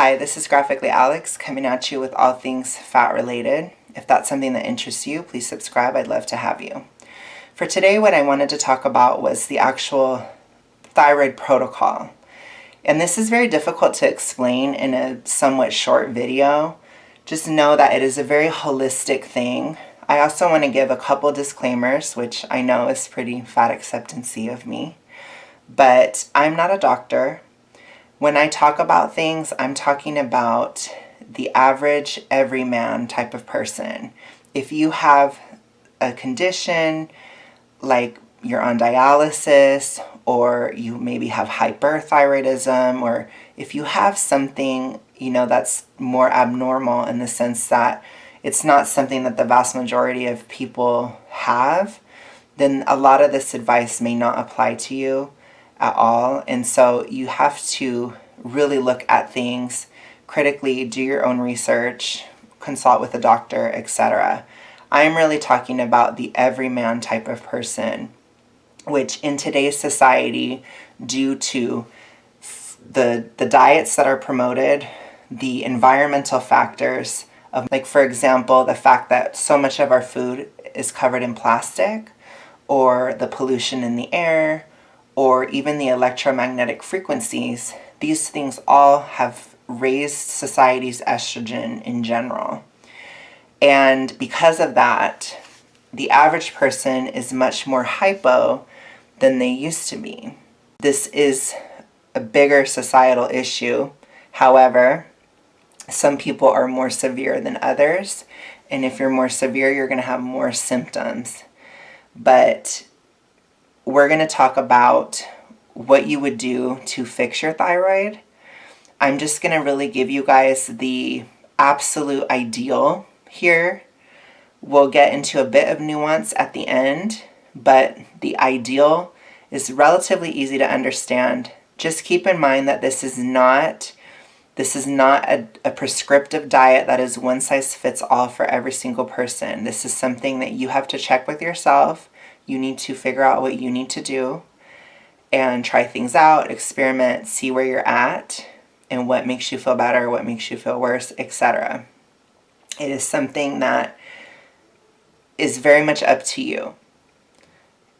Hi, this is Graphically Alex coming at you with all things fat related. If that's something that interests you, please subscribe. I'd love to have you. For today, what I wanted to talk about was the actual thyroid protocol. And this is very difficult to explain in a somewhat short video. Just know that it is a very holistic thing. I also want to give a couple disclaimers, which I know is pretty fat acceptancy of me. But I'm not a doctor. When I talk about things, I'm talking about the average everyman type of person. If you have a condition like you're on dialysis, or you maybe have hyperthyroidism, or if you have something, that's more abnormal in the sense that it's not something that the vast majority of people have, then a lot of this advice may not apply to you at all. And so you have to really look at things critically, do your own research, consult with a doctor, etc. I'm really talking about the everyman type of person, which in today's society, due to the diets that are promoted, the environmental factors of, like, for example, the fact that so much of our food is covered in plastic, or the pollution in the air, or even the electromagnetic frequencies, these things all have raised society's estrogen in general. And because of that, the average person is much more hypo than they used to be. This is a bigger societal issue. However, some people are more severe than others. And if you're more severe, you're going to have more symptoms. But we're going to talk about what you would do to fix your thyroid. I'm just going to really give you guys the absolute ideal here. We'll get into a bit of nuance at the end, but the ideal is relatively easy to understand. Just keep in mind that this is not a prescriptive diet that is one size fits all for every single person. This is something that you have to check with yourself. You need to figure out what you need to do and try things out, experiment, see where you're at and what makes you feel better, what makes you feel worse, etc. It is something that is very much up to you.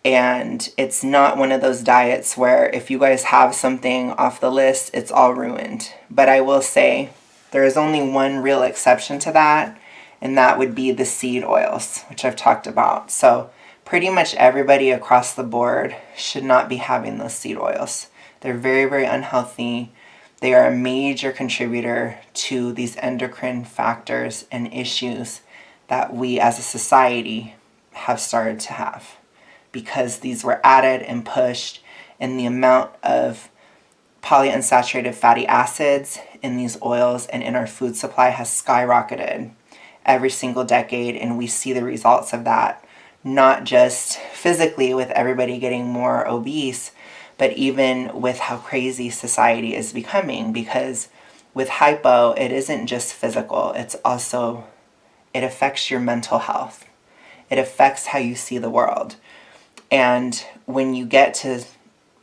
And it's not one of those diets where if you guys have something off the list, it's all ruined. But I will say there is only one real exception to that, and that would be the seed oils, which I've talked about. So pretty much everybody across the board should not be having those seed oils. They're very, very unhealthy. They are a major contributor to these endocrine factors and issues that we as a society have started to have, because these were added and pushed, and the amount of polyunsaturated fatty acids in these oils and in our food supply has skyrocketed every single decade, and we see the results of that, not just physically with everybody getting more obese, but even with how crazy society is becoming. Because with hypo, it isn't just physical, it affects your mental health. It affects how you see the world. And when you get to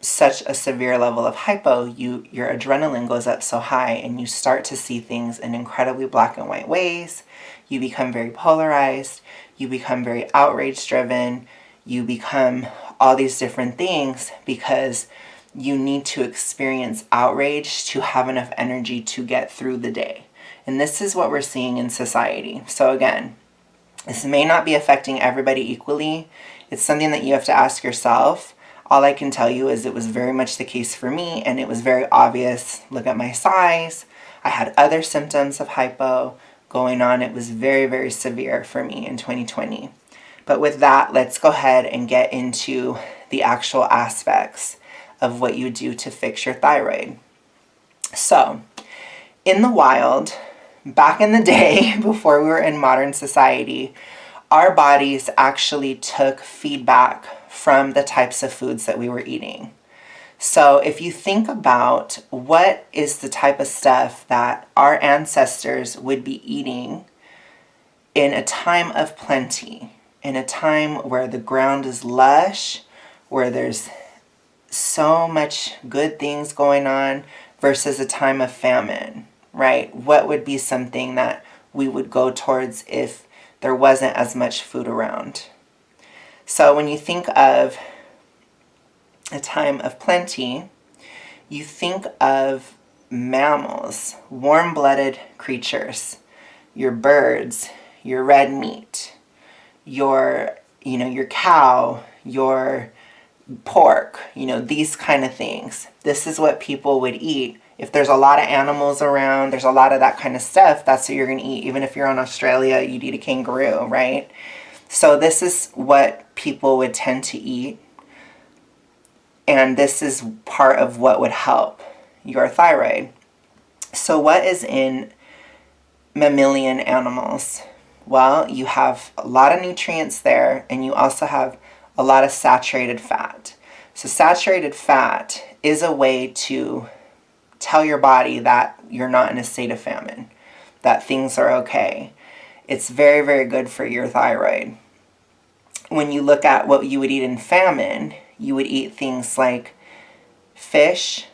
such a severe level of hypo, your adrenaline goes up so high, and you start to see things in incredibly black and white ways. You become very polarized. You become very outrage driven. You become all these different things because you need to experience outrage to have enough energy to get through the day. And this is what we're seeing in society. So again, this may not be affecting everybody equally. It's something that you have to ask yourself. All I can tell you is it was very much the case for me, and it was very obvious. Look at my size. I had other symptoms of hypo going on. It was very, very severe for me in 2020. But with that, let's go ahead and get into the actual aspects of what you do to fix your thyroid. So, in the wild, back in the day, before we were in modern society, our bodies actually took feedback from the types of foods that we were eating. So if you think about what is the type of stuff that our ancestors would be eating in a time of plenty, in a time where the ground is lush, where there's so much good things going on, versus a time of famine, right? What would be something that we would go towards if there wasn't as much food around? So when you think of a time of plenty, you think of mammals, warm-blooded creatures, your birds, your red meat, your cow, your pork, these kind of things. This is what people would eat. If there's a lot of animals around, there's a lot of that kind of stuff, that's what you're going to eat. Even if you're in Australia, you'd eat a kangaroo, right? So this is what people would tend to eat. And this is part of what would help your thyroid. So what is in mammalian animals? Well, you have a lot of nutrients there, and you also have a lot of saturated fat. So saturated fat is a way to tell your body that you're not in a state of famine, that things are okay. It's very, very good for your thyroid. When you look at what you would eat in famine, you would eat things like fish,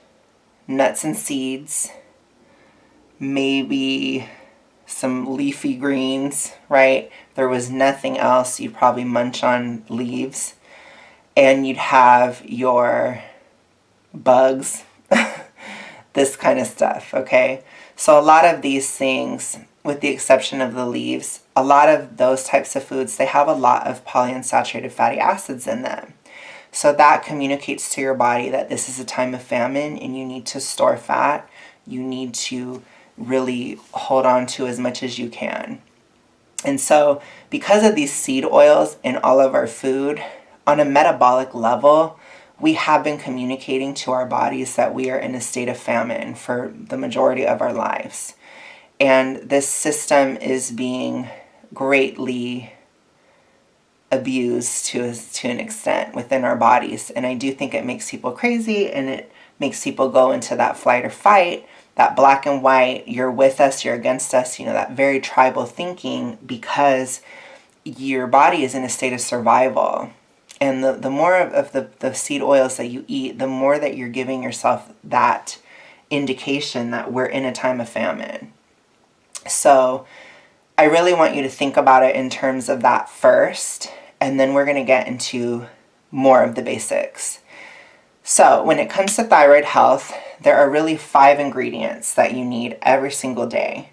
nuts and seeds, maybe some leafy greens, right? If there was nothing else, you'd probably munch on leaves. And you'd have your bugs, this kind of stuff, okay? So a lot of these things, with the exception of the leaves, a lot of those types of foods, they have a lot of polyunsaturated fatty acids in them. So that communicates to your body that this is a time of famine and you need to store fat. You need to really hold on to as much as you can. And so because of these seed oils in all of our food, on a metabolic level, we have been communicating to our bodies that we are in a state of famine for the majority of our lives. And this system is being greatly abused to an extent within our bodies. And I do think it makes people crazy, and it makes people go into that flight or fight, that black and white, you're with us, you're against us, that very tribal thinking, because your body is in a state of survival. And the more of the seed oils that you eat, the more that you're giving yourself that indication that we're in a time of famine. So I really want you to think about it in terms of that first, and then we're going to get into more of the basics. So when it comes to thyroid health, there are really 5 ingredients that you need every single day.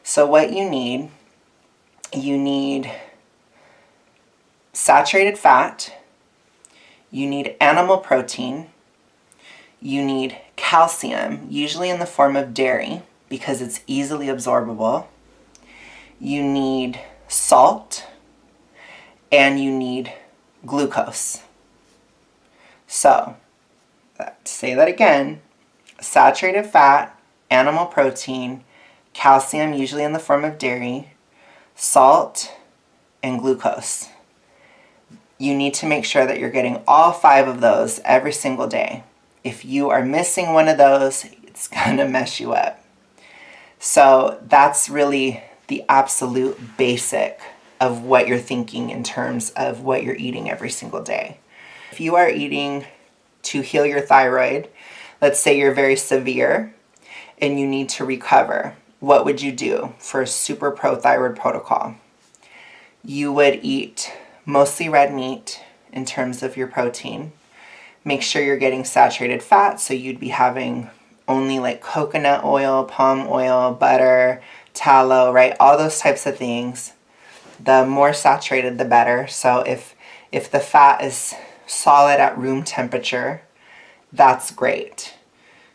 So what you need saturated fat, you need animal protein, you need calcium, usually in the form of dairy because it's easily absorbable, you need salt, and you need glucose. So, to say that again, saturated fat, animal protein, calcium, usually in the form of dairy, salt, and glucose. You need to make sure that you're getting all 5 of those every single day. If you are missing one of those, it's going to mess you up. So that's really the absolute basic of what you're thinking in terms of what you're eating every single day. If you are eating to heal your thyroid, let's say you're very severe and you need to recover, what would you do for a super pro-thyroid protocol? You would eat mostly red meat in terms of your protein. Make sure you're getting saturated fat, so you'd be having only like coconut oil, palm oil, butter, tallow, right? All those types of things. The more saturated, the better. So if the fat is solid at room temperature, that's great.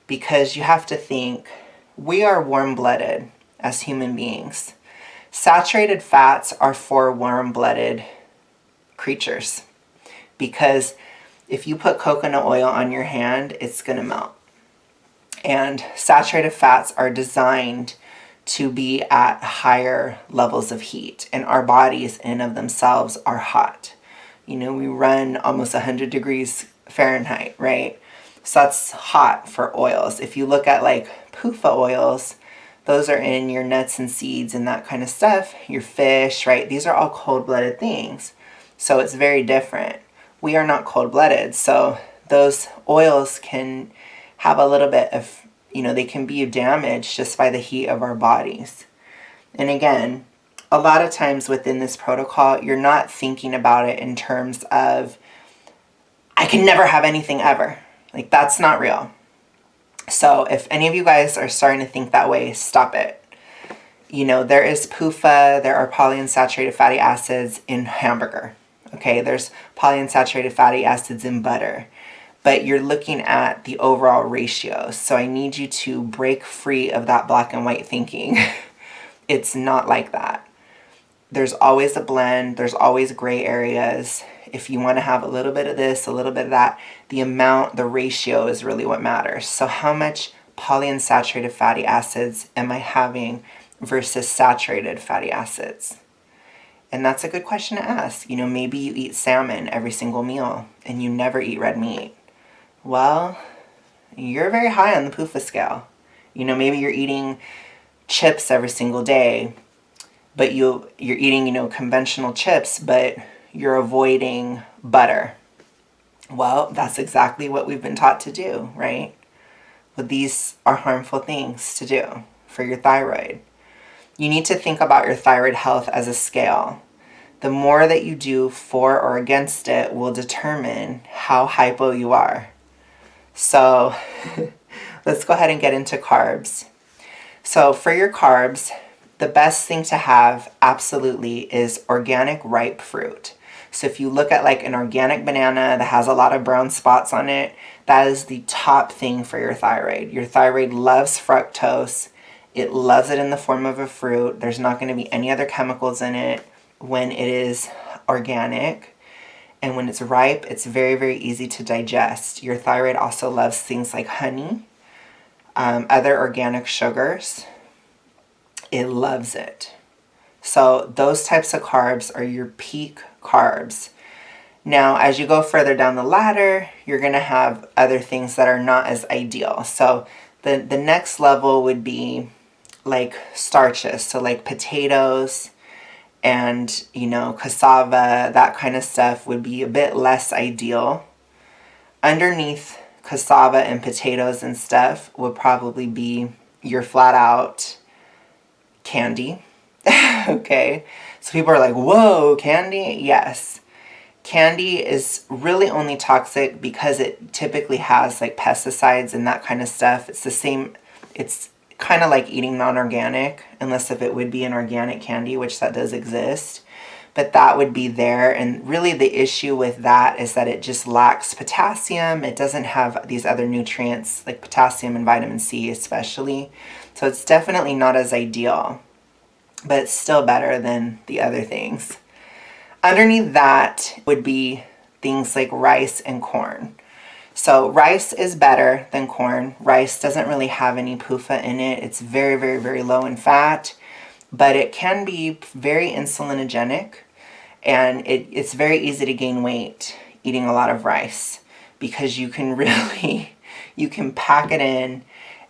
Because you have to think, we are warm-blooded as human beings. Saturated fats are for warm-blooded creatures. Because if you put coconut oil on your hand, it's going to melt. And saturated fats are designed to be at higher levels of heat. And our bodies in of themselves are hot. We run almost 100 degrees Fahrenheit, right? So that's hot for oils. If you look at like PUFA oils, those are in your nuts and seeds and that kind of stuff. Your fish, right? These are all cold-blooded things. So it's very different. We are not cold-blooded, so those oils can have a little bit of they can be damaged just by the heat of our bodies. And again, a lot of times within this protocol, you're not thinking about it in terms of, I can never have anything ever. Like, that's not real. So if any of you guys are starting to think that way, stop it. There is PUFA, there are polyunsaturated fatty acids in hamburger. Okay, there's polyunsaturated fatty acids in butter. But you're looking at the overall ratios. So I need you to break free of that black and white thinking. It's not like that. There's always a blend. There's always gray areas. If you want to have a little bit of this, a little bit of that, the amount, the ratio is really what matters. So how much polyunsaturated fatty acids am I having versus saturated fatty acids? And that's a good question to ask. Maybe you eat salmon every single meal and you never eat red meat. Well, you're very high on the PUFA scale. Maybe you're eating chips every single day, but you're eating, conventional chips, but you're avoiding butter. Well, that's exactly what we've been taught to do, right? But these are harmful things to do for your thyroid. You need to think about your thyroid health as a scale. The more that you do for or against it will determine how hypo you are. So let's go ahead and get into carbs. So for your carbs, the best thing to have absolutely is organic ripe fruit. So if you look at like an organic banana that has a lot of brown spots on it, that is the top thing for your thyroid. Your thyroid loves fructose. It loves it in the form of a fruit. There's not going to be any other chemicals in it when it is organic. And when it's ripe, it's very, very easy to digest. Your thyroid also loves things like honey, other organic sugars. It loves it. So those types of carbs are your peak carbs. Now, as you go further down the ladder, you're going to have other things that are not as ideal. So the next level would be like starches. So like potatoes and, cassava, that kind of stuff would be a bit less ideal. Underneath cassava and potatoes and stuff would probably be your flat out candy. Okay. So people are like, whoa, candy? Yes. Candy is really only toxic because it typically has like pesticides and that kind of stuff. It's the same. It's kind of like eating non-organic, unless if it would be an organic candy, which that does exist. But that would be there. And really the issue with that is that it just lacks potassium. It doesn't have these other nutrients like potassium and vitamin C especially. So it's definitely not as ideal, but it's still better than the other things. Underneath that would be things like rice and corn. So rice is better than corn. Rice doesn't really have any PUFA in it. It's very, very, very low in fat, but it can be very insulinogenic, and it's very easy to gain weight eating a lot of rice because you can pack it in,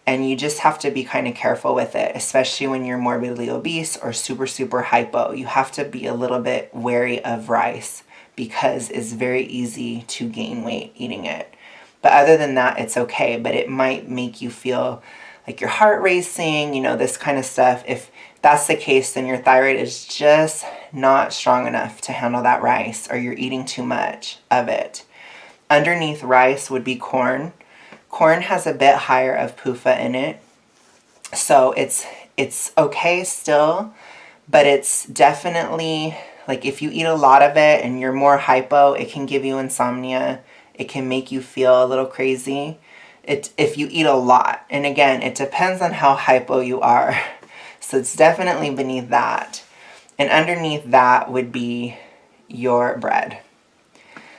and you just have to be kind of careful with it, especially when you're morbidly obese or super, super hypo. You have to be a little bit wary of rice because it's very easy to gain weight eating it. But other than that, it's okay. But it might make you feel like your heart racing, this kind of stuff. If that's the case, then your thyroid is just not strong enough to handle that rice, or you're eating too much of it. Underneath rice would be corn. Corn has a bit higher of PUFA in it. So it's okay still, but it's definitely, like if you eat a lot of it and you're more hypo, it can give you insomnia. It can make you feel a little crazy. If you eat a lot. And again, it depends on how hypo you are. So it's definitely beneath that. And underneath that would be your bread.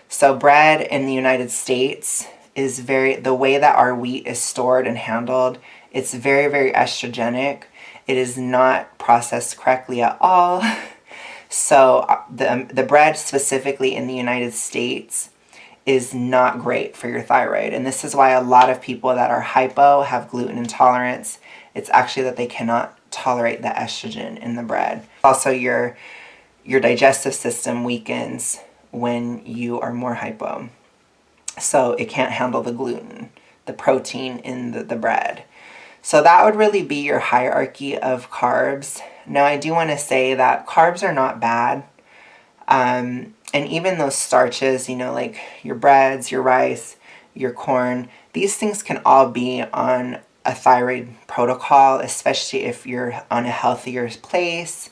So bread in the United States is the way that our wheat is stored and handled, it's very, very estrogenic. It is not processed correctly at all. So the bread specifically in the United States is not great for your thyroid. And this is why a lot of people that are hypo have gluten intolerance. It's actually that they cannot tolerate the estrogen in the bread. Also, your digestive system weakens when you are more hypo. So it can't handle the gluten, the protein in the bread. So that would really be your hierarchy of carbs. Now, I do want to say that carbs are not bad. And even those starches, like your breads, your rice, your corn, these things can all be on a thyroid protocol, especially if you're on a healthier place.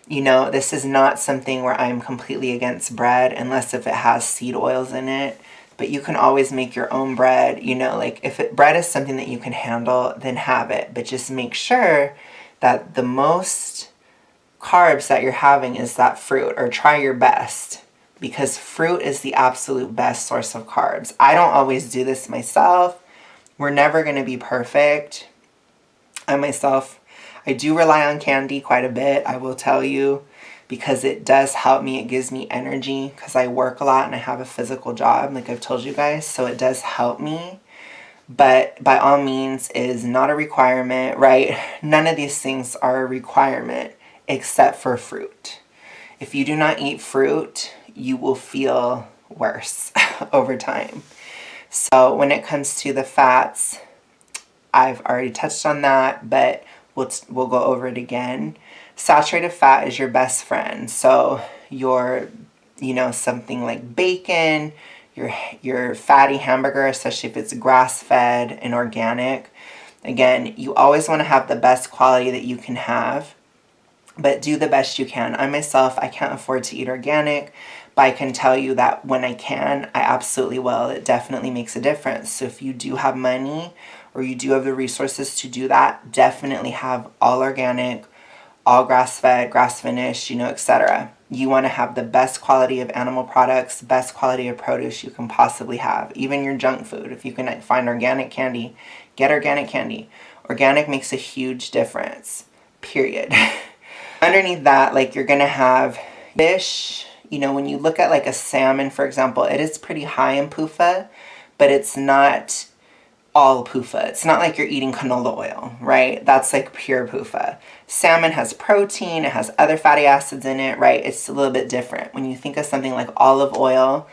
This is not something where I'm completely against bread, unless if it has seed oils in it. But you can always make your own bread. Like if bread is something that you can handle, then have it. But just make sure that the most carbs that you're having is that fruit, or try your best, because fruit is the absolute best source of carbs. I don't always do this myself. We're never going to be perfect. I do rely on candy quite a bit, I will tell you, because it does help me. It gives me energy because I work a lot and I have a physical job, like I've told you guys, so it does help me. But by all means, it is not a requirement, right? None of these things are a requirement except for fruit. If you do not eat fruit, you will feel worse over time. So when it comes to the fats, I've already touched on that, but we'll go over it again. Saturated fat is your best friend. So something like bacon, your fatty hamburger, especially if it's grass-fed and organic. Again, you always want to have the best quality that you can have, but do the best you can. I can't afford to eat organic, but I can tell you that when I can, I absolutely will. It definitely makes a difference. So if you do have money, or you do have the resources to do that, definitely have all organic, all grass-fed, grass-finished, etc. You want to have the best quality of animal products, best quality of produce you can possibly have. Even your junk food. If you can find organic candy, get organic candy. Organic makes a huge difference, period. Underneath that, you're going to have fish. When you look at a salmon, for example, it is pretty high in PUFA, but it's not all PUFA. It's not like you're eating canola oil, right? That's pure PUFA. Salmon has protein, it has other fatty acids in it, right? It's a little bit different. When you think of something like olive oil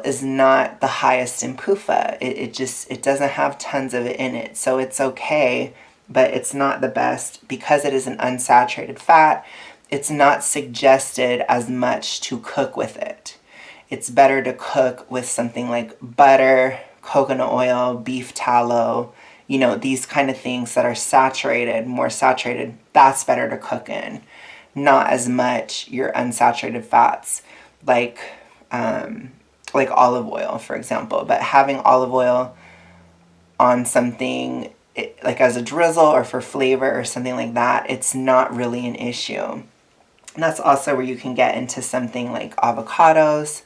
is not the highest in PUFA. It doesn't have tons of it in it. So it's okay, but it's not the best because it is an unsaturated fat. It's not suggested as much to cook with it. It's better to cook with something like butter, coconut oil, beef tallow, these kind of things that are saturated, more saturated. That's better to cook in. Not as much your unsaturated fats, like olive oil, for example. But having olive oil on something as a drizzle or for flavor or something like that, it's not really an issue. And that's also where you can get into something like avocados.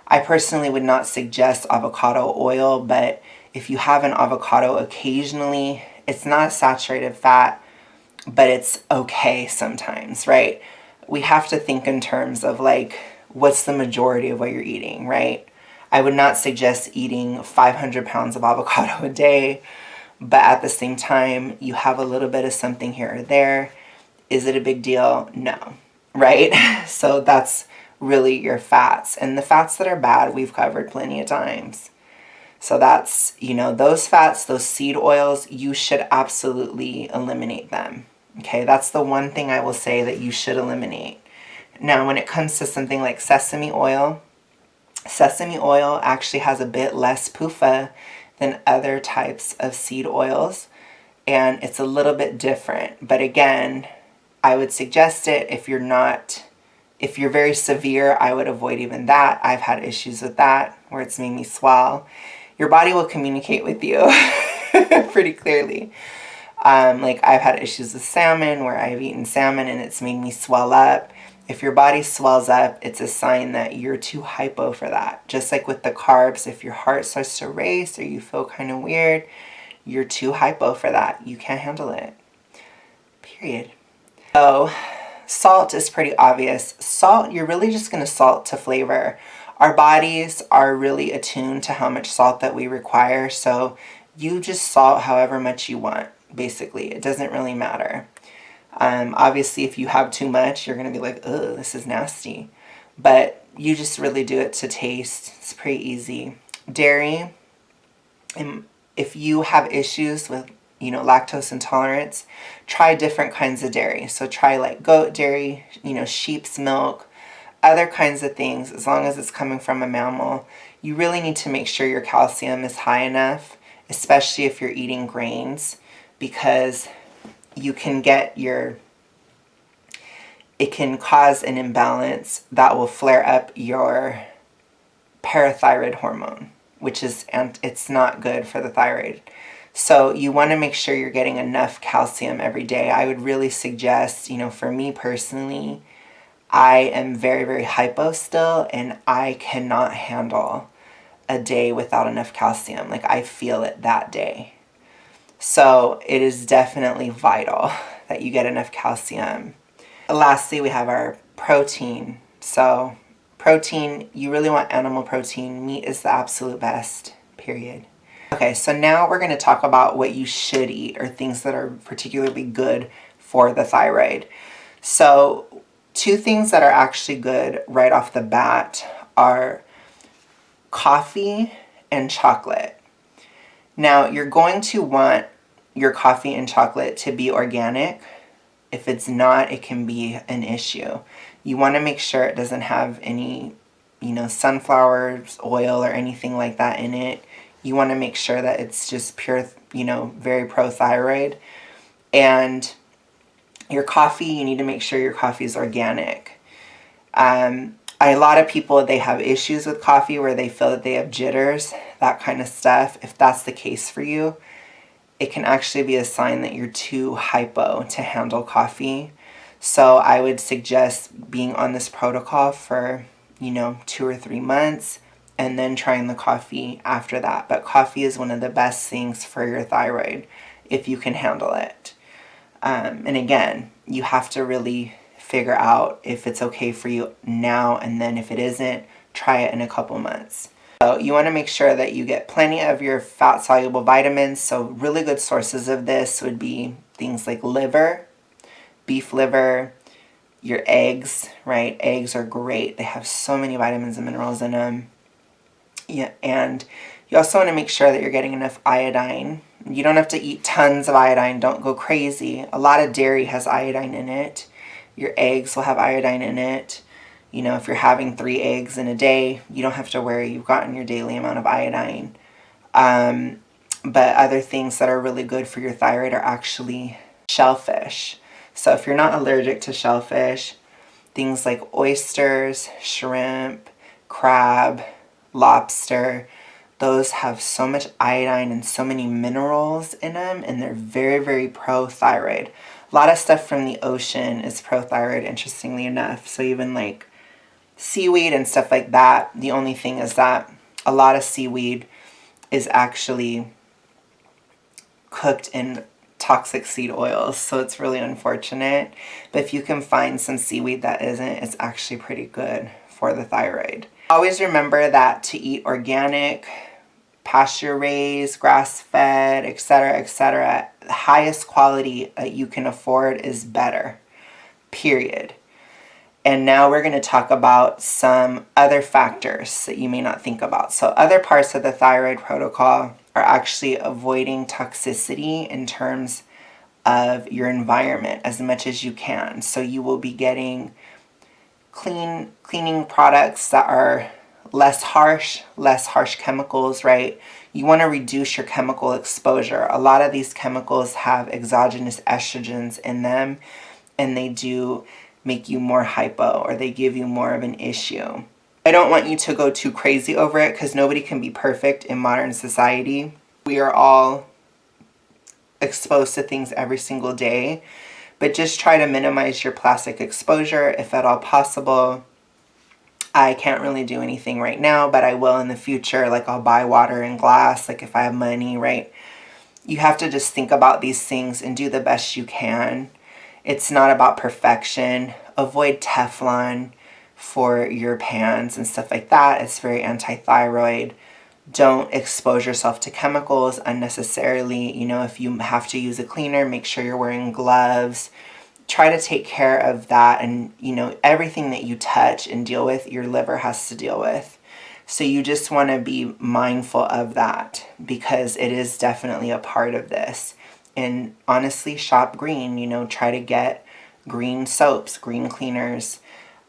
I personally would not suggest avocado oil, but if you have an avocado occasionally, it's not a saturated fat, but it's okay sometimes, right? We have to think in terms of what's the majority of what you're eating, right? I would not suggest eating 500 pounds of avocado a day, but at the same time, you have a little bit of something here or there. Is it a big deal? No, right? So that's really your fats. And the fats that are bad, we've covered plenty of times. So that's, those fats, those seed oils, you should absolutely eliminate them. Okay, that's the one thing I will say that you should eliminate. Now, when it comes to something like sesame oil actually has a bit less PUFA than other types of seed oils, and it's a little bit different. But again, I would suggest it if you're very severe. I would avoid even that. I've had issues with that where it's made me swell. Your body will communicate with you pretty clearly. I've had issues with salmon where I've eaten salmon and it's made me swell up. If your body swells up, it's a sign that you're too hypo for that. Just like with the carbs, if your heart starts to race or you feel kind of weird, you're too hypo for that. You can't handle it. Period. So, salt is pretty obvious. Salt, you're really just going to salt to flavor. Our bodies are really attuned to how much salt that we require, so you just salt however much you want, basically. It doesn't really matter. Obviously, if you have too much, you're going to be like, ugh, this is nasty. But you just really do it to taste. It's pretty easy. Dairy, if you have issues with, lactose intolerance, try different kinds of dairy. So try like goat dairy, sheep's milk, other kinds of things, as long as it's coming from a mammal. You really need to make sure your calcium is high enough, especially if you're eating grains, because you can get it can cause an imbalance that will flare up your parathyroid hormone, and it's not good for the thyroid. So you want to make sure you're getting enough calcium every day. I would really suggest, for me personally, I am very, very hypo still, and I cannot handle a day without enough calcium. Like, I feel it that day. So it is definitely vital that you get enough calcium. Lastly, we have our protein. So protein, you really want animal protein. Meat is the absolute best, period. Okay, so now we're going to talk about what you should eat, or things that are particularly good for the thyroid. So 2 things that are actually good right off the bat are coffee and chocolate. Now, you're going to want your coffee and chocolate to be organic. If it's not, it can be an issue. You want to make sure it doesn't have any, sunflower oil or anything like that in it. You want to make sure that it's just pure, very pro-thyroid. And your coffee, you need to make sure your coffee is organic. A lot of people, they have issues with coffee where they feel that they have jitters, that kind of stuff. If that's the case for you, it can actually be a sign that you're too hypo to handle coffee. So I would suggest being on this protocol for, 2 or 3 months, and then trying the coffee after that. But coffee is one of the best things for your thyroid if you can handle it. And again, you have to really figure out if it's okay for you now, and then if it isn't, try it in a couple months. So you want to make sure that you get plenty of your fat-soluble vitamins. So really good sources of this would be things like liver, beef liver, your eggs, right? Eggs are great. They have so many vitamins and minerals in them. Yeah, and you also want to make sure that you're getting enough iodine. You don't have to eat tons of iodine. Don't go crazy. A lot of dairy has iodine in it. Your eggs will have iodine in it. If you're having 3 eggs in a day, you don't have to worry. You've gotten your daily amount of iodine. But other things that are really good for your thyroid are actually shellfish. So if you're not allergic to shellfish, things like oysters, shrimp, crab, lobster, those have so much iodine and so many minerals in them, and they're very, very pro-thyroid. A lot of stuff from the ocean is pro-thyroid, interestingly enough. So even like seaweed and stuff like that, the only thing is that a lot of seaweed is actually cooked in toxic seed oils, so it's really unfortunate. But if you can find some seaweed that isn't, it's actually pretty good for the thyroid. Always remember that to eat organic, pasture raised, grass fed, etc., the highest quality that you can afford is better, period. And now we're going to talk about some other factors that you may not think about. So other parts of the thyroid protocol are actually avoiding toxicity in terms of your environment as much as you can. So you will be getting cleaning products that are less harsh chemicals, right? You want to reduce your chemical exposure. A lot of these chemicals have exogenous estrogens in them, and they do make you more hypo, or they give you more of an issue. I don't want you to go too crazy over it, because nobody can be perfect in modern society. We are all exposed to things every single day, but just try to minimize your plastic exposure if at all possible. I can't really do anything right now, but I will in the future. Like, I'll buy water in glass, like if I have money, right? You have to just think about these things and do the best you can. It's not about perfection. Avoid Teflon for your pans and stuff like that. It's very anti-thyroid. Don't expose yourself to chemicals unnecessarily. If you have to use a cleaner, make sure you're wearing gloves. Try to take care of that, and everything that you touch and deal with, your liver has to deal with. So you just want to be mindful of that, because it is definitely a part of this. And honestly, shop green. You know, try to get green soaps, green cleaners.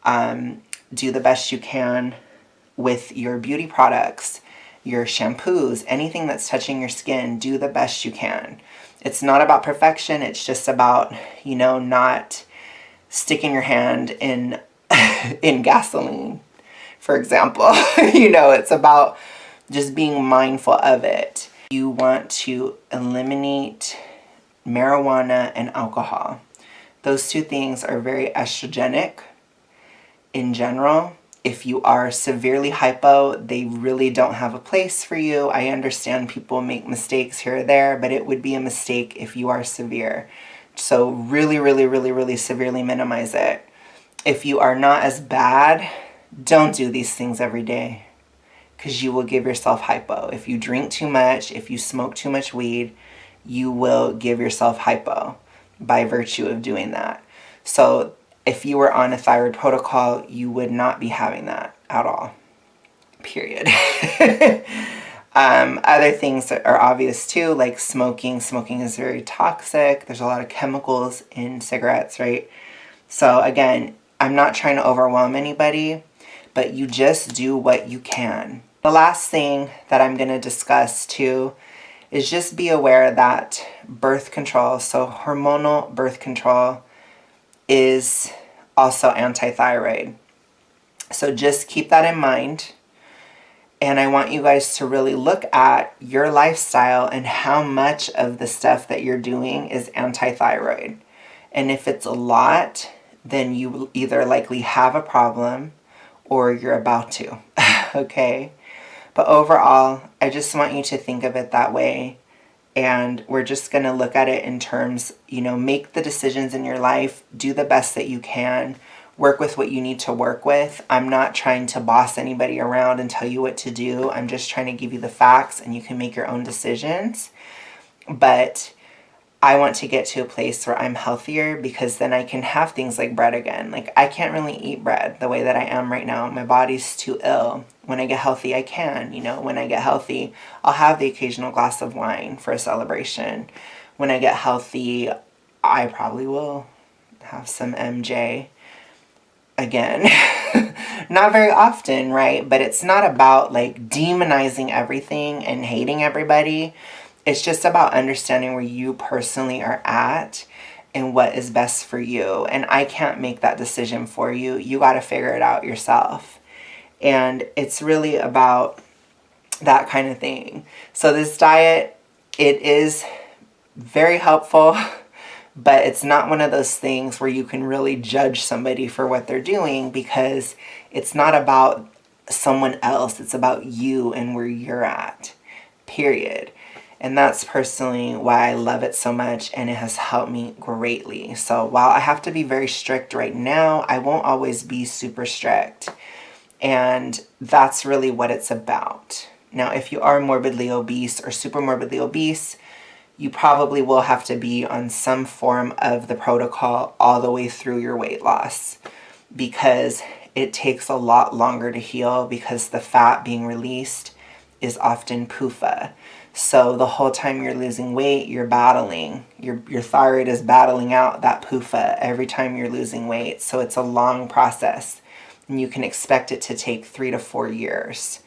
Do the best you can with your beauty products, your shampoos, anything that's touching your skin. Do the best you can. It's not about perfection. It's just about, you know, not sticking your hand in in gasoline, for example. You know, it's about just being mindful of it. You want to eliminate marijuana and alcohol. Those two things are very estrogenic in general. If you are severely hypo, they really don't have a place for you. I understand people make mistakes here or there, but it would be a mistake if you are severe. So really, really, really, really severely minimize it. If you are not as bad, don't do these things every day, because you will give yourself hypo. If you drink too much, if you smoke too much weed, you will give yourself hypo by virtue of doing that. So if you were on a thyroid protocol, you would not be having that at all, period. Other things that are obvious too, like smoking. Smoking is very toxic. There's a lot of chemicals in cigarettes, right? So again, I'm not trying to overwhelm anybody, but you just do what you can. The last thing that I'm going to discuss too is just be aware that birth control, so hormonal birth control, is also anti-thyroid. So just keep that in mind. And I want you guys to really look at your lifestyle and how much of the stuff that you're doing is anti-thyroid. And if it's a lot, then you will either likely have a problem or you're about to, okay? But overall, I just want you to think of it that way. And we're just going to look at it in terms, you know, make the decisions in your life, do the best that you can, work with what you need to work with. I'm not trying to boss anybody around and tell you what to do. I'm just trying to give you the facts and you can make your own decisions. But I want to get to a place where I'm healthier, because then I can have things like bread again. Like, I can't really eat bread the way that I am right now. My body's too ill. When I get healthy, I can. You know, when I get healthy, I'll have the occasional glass of wine for a celebration. When I get healthy, I probably will have some MJ again. Not very often, right? But it's not about like demonizing everything and hating everybody. It's just about understanding where you personally are at and what is best for you. And I can't make that decision for you. You got to figure it out yourself. And it's really about that kind of thing. So this diet, it is very helpful, but it's not one of those things where you can really judge somebody for what they're doing, because it's not about someone else. It's about you and where you're at, period. And that's personally why I love it so much, and it has helped me greatly. So while I have to be very strict right now, I won't always be super strict. And that's really what it's about. Now, if you are morbidly obese or super morbidly obese, you probably will have to be on some form of the protocol all the way through your weight loss, because it takes a lot longer to heal, because the fat being released is often PUFA. So the whole time you're losing weight, you're battling. Your thyroid is battling out that PUFA every time you're losing weight. So it's a long process. And you can expect it to take 3 to 4 years.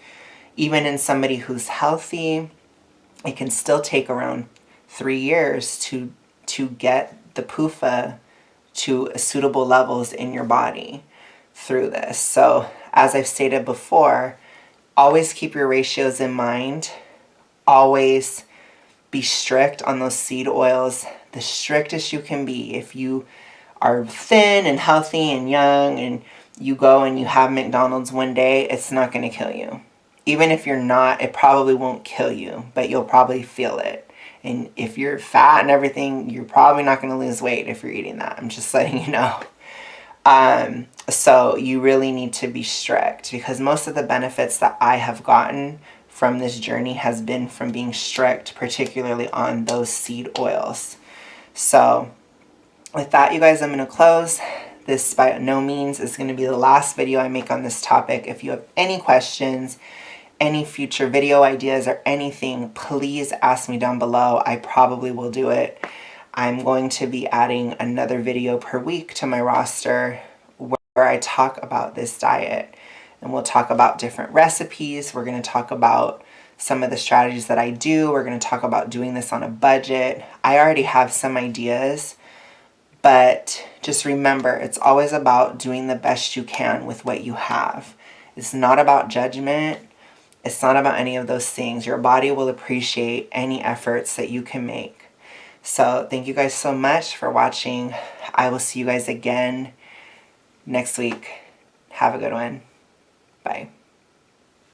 Even in somebody who's healthy, it can still take around 3 years to get the PUFA to suitable levels in your body through this. So as I've stated before, always keep your ratios in mind. Always be strict on those seed oils, the strictest you can be. If you are thin and healthy and young and you go and you have McDonald's one day, it's not going to kill you. Even if you're not, it probably won't kill you, but you'll probably feel it. And if you're fat and everything, you're probably not going to lose weight if you're eating that. I'm just letting you know. So you really need to be strict, because most of the benefits that I have gotten from this journey has been from being strict, particularly on those seed oils. So with that, you guys, I'm going to close. This by no means is going to be the last video I make on this topic. If you have any questions, any future video ideas or anything, please ask me down below. I probably will do it. I'm going to be adding another video per week to my roster where I talk about this diet. And we'll talk about different recipes. We're going to talk about some of the strategies that I do. We're going to talk about doing this on a budget. I already have some ideas, but just remember, it's always about doing the best you can with what you have. It's not about judgment. It's not about any of those things. Your body will appreciate any efforts that you can make. So thank you guys so much for watching. I will see you guys again next week. Have a good one. Bye.